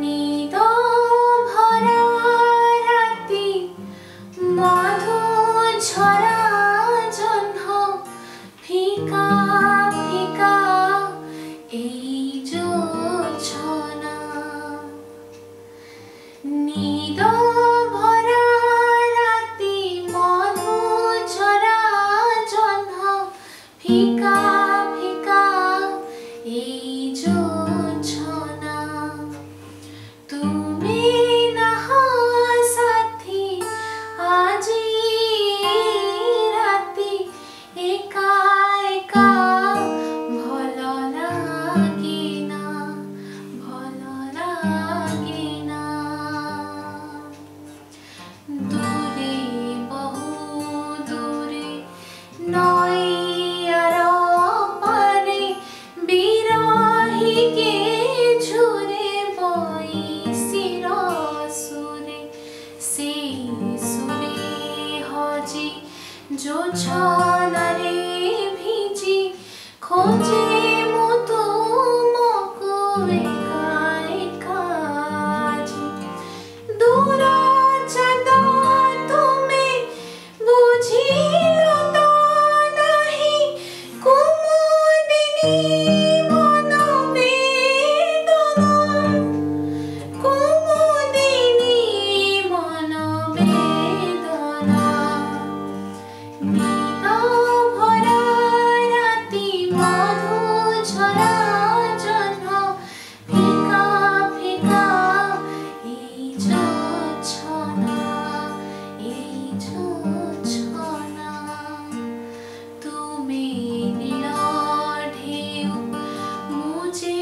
নিদ ভরা রাতি মধু ঝরা জহ্ন ফিকা ফিকা এই জোছনা। নিদ ভরা রাতি মধু ঝরা জহ্ন ফিকা ফিকা এই জোছনা। তুমি না সাথী আজি রাতি একা একা ভাল লাগে না, ভাল লাগে না। দূরে বহু দূরে নইয়ার পারে বিরহীকে ঝুরে বই শির সুরে। সেই সুরে হজি জোছনারে ভিজি খোঁজে মু তুমকু একা একা আজি। দূর চাঁদ তুমি বুঝিল তো নাহি কুমুদিনী মন বেদনা, কুমুদিনী মন বেদনা। নিদ ভরা রাতি মধু ঝরা জহ্ন ফিকা ফিকা এই জোছনা, এই জোছনা। তুমি নীল ঢেউ মুজে